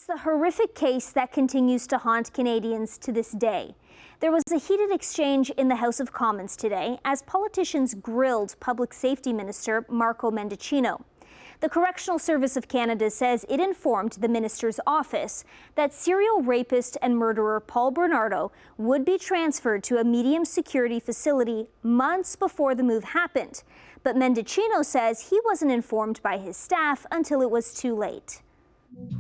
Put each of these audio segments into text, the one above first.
It's the horrific case that continues to haunt Canadians to this day. There was a heated exchange in the House of Commons today as politicians grilled Public Safety Minister Marco Mendicino. The Correctional Service of Canada says it informed the minister's office that serial rapist and murderer Paul Bernardo would be transferred to a medium security facility months before the move happened. But Mendicino says he wasn't informed by his staff until it was too late.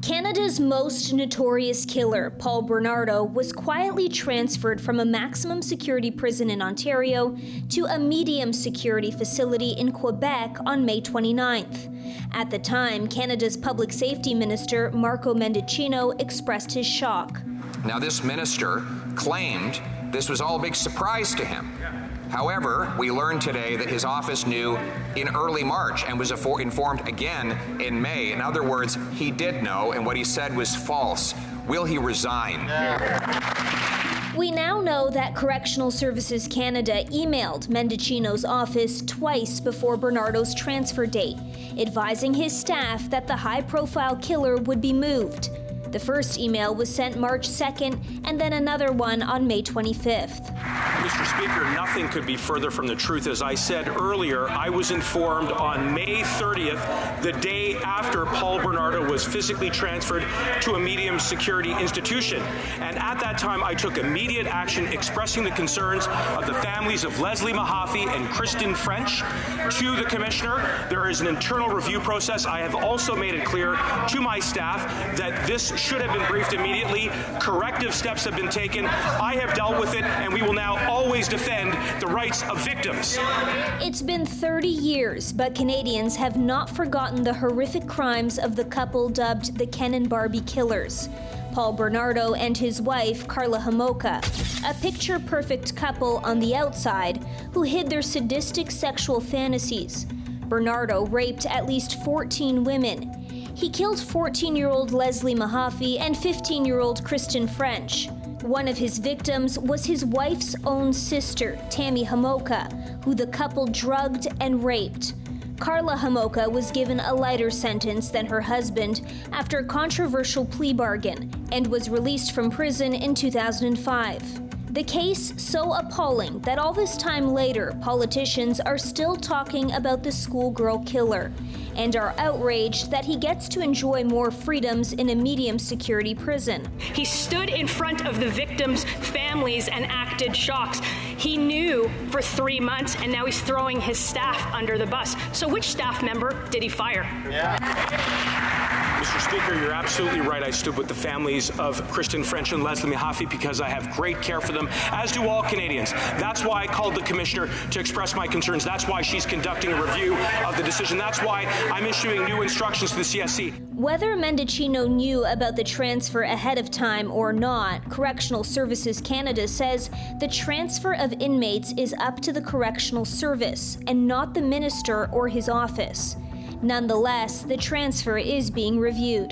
Canada's most notorious killer, Paul Bernardo, was quietly transferred from a maximum security prison in Ontario to a medium security facility in Quebec on May 29th. At the time, Canada's Public Safety Minister, Marco Mendicino, expressed his shock. Now, this minister claimed this was all a big surprise to him. However, we learned today that his office knew in early March and was informed again in May. In other words, he did know, and what he said was false. Will he resign? We now know that Correctional Services Canada emailed Mendicino's office twice before Bernardo's transfer date, advising his staff that the high-profile killer would be moved. The first email was sent March 2nd, and then another one on May 25th. Mr. Speaker, nothing could be further from the truth. As I said earlier, I was informed on May 30th, the day after Paul Bernardo was physically transferred to a medium security institution. And at that time, I took immediate action expressing the concerns of the families of Leslie Mahaffey and Kristen French to the Commissioner. There is an internal review process. I have also made it clear to my staff that this should have been briefed immediately. Corrective steps have been taken. I have dealt with it, and we will now always defend the rights of victims. It's been 30 years, but Canadians have not forgotten the horrific crimes of the couple dubbed the Ken and Barbie killers. Paul Bernardo and his wife, Karla Homolka, a picture-perfect couple on the outside who hid their sadistic sexual fantasies. Bernardo raped at least 14 women. He killed 14-year-old Leslie Mahaffey and 15-year-old Kristen French. One of his victims was his wife's own sister, Tammy Homolka, who the couple drugged and raped. Karla Homolka was given a lighter sentence than her husband after a controversial plea bargain and was released from prison in 2005. The case so appalling that all this time later, politicians are still talking about the schoolgirl killer and are outraged that he gets to enjoy more freedoms in a medium security prison. He stood in front of the victims' families and acted shocks. He knew for 3 months, and now he's throwing his staff under the bus. So which staff member did he fire? Mr. Speaker, you're absolutely right. I stood with the families of Kristen French and Leslie Mahaffey because I have great care for them, as do all Canadians. That's why I called the Commissioner to express my concerns. That's why she's conducting a review of the decision. That's why I'm issuing new instructions to the CSC. Whether Mendicino knew about the transfer ahead of time or not, Correctional Services Canada says the transfer of inmates is up to the Correctional Service and not the minister or his office. Nonetheless, the transfer is being reviewed.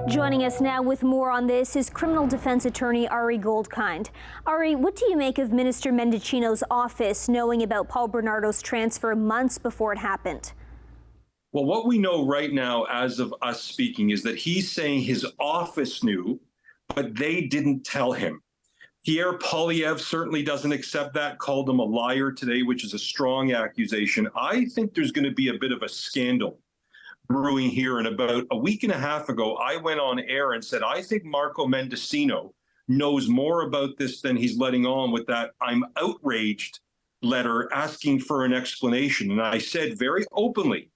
Joining us now with more on this is criminal defense attorney Ari Goldkind. Ari, what do you make of Minister Mendicino's office knowing about Paul Bernardo's transfer months before it happened? Well, what we know right now, as of us speaking, is that he's saying his office knew, but they didn't tell him. Pierre Poilievre certainly doesn't accept that, called him a liar today, which is a strong accusation. I think there's going to be a bit of a scandal brewing here. And about a week and a half ago, I went on air and said, I think Marco Mendicino knows more about this than he's letting on with that "I'm outraged" letter asking for an explanation. And I said very openly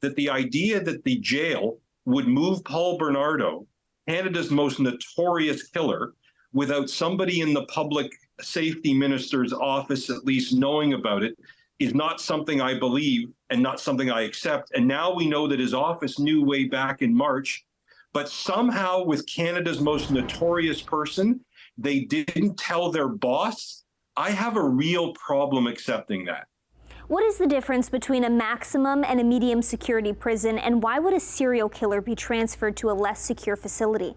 that the idea that the jail would move Paul Bernardo, Canada's most notorious killer, without somebody in the public safety minister's office at least knowing about it, is not something I believe and not something I accept. And now we know that his office knew way back in March, but somehow with Canada's most notorious person, they didn't tell their boss. I have a real problem accepting that. What is the difference between a maximum and a medium security prison, and why would a serial killer be transferred to a less secure facility?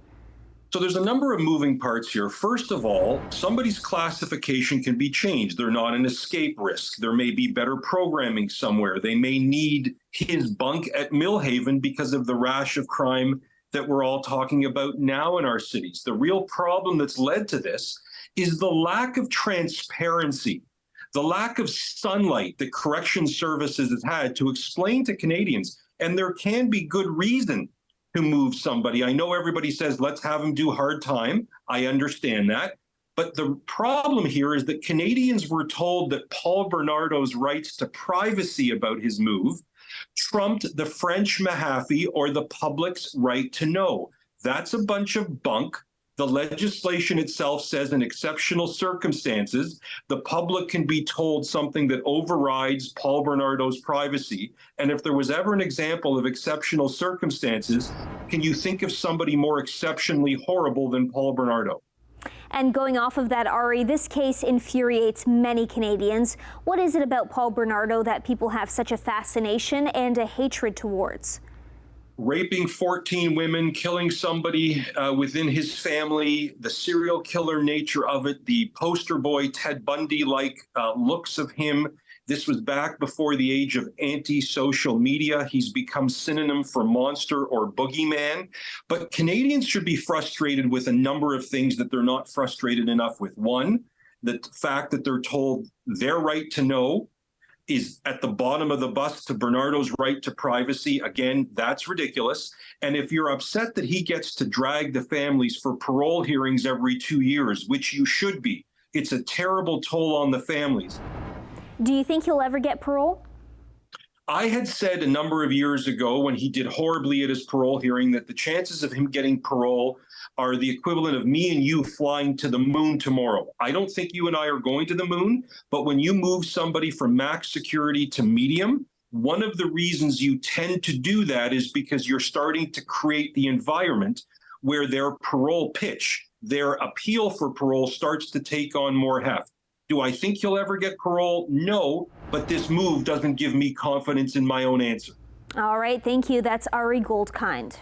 So there's a number of moving parts here. First of all, somebody's classification can be changed. They're not an escape risk. There may be better programming somewhere. They may need his bunk at Millhaven because of the rash of crime that we're all talking about now in our cities. The real problem that's led to this is the lack of transparency, the lack of sunlight that Correctional Services has had to explain to Canadians. And there can be good reason to move somebody. I know everybody says, let's have them do hard time. I understand that. But the problem here is that Canadians were told that Paul Bernardo's rights to privacy about his move trumped the French Mahaffey or the public's right to know. That's a bunch of bunk. The legislation itself says in exceptional circumstances, the public can be told something that overrides Paul Bernardo's privacy. And if there was ever an example of exceptional circumstances, can you think of somebody more exceptionally horrible than Paul Bernardo? And going off of that, Ari, this case infuriates many Canadians. What is it about Paul Bernardo that people have such a fascination and a hatred towards? Raping 14 women, killing somebody within his family, the serial killer nature of it, the poster boy Ted Bundy-like looks of him. This was back before the age of anti-social media. He's become synonym for monster or boogeyman. But Canadians should be frustrated with a number of things that they're not frustrated enough with. One, the fact that they're told their right to know is at the bottom of the bus to Bernardo's right to privacy. Again, that's ridiculous. And if you're upset that he gets to drag the families for parole hearings every 2 years, which you should be, it's a terrible toll on the families. Do you think he'll ever get parole? I had said a number of years ago when he did horribly at his parole hearing that the chances of him getting parole are the equivalent of me and you flying to the moon tomorrow. I don't think you and I are going to the moon, but when you move somebody from max security to medium, one of the reasons you tend to do that is because you're starting to create the environment where their parole pitch, their appeal for parole starts to take on more heft. Do I think he'll ever get parole? No, but this move doesn't give me confidence in my own answer. All right, thank you. That's Ari Goldkind.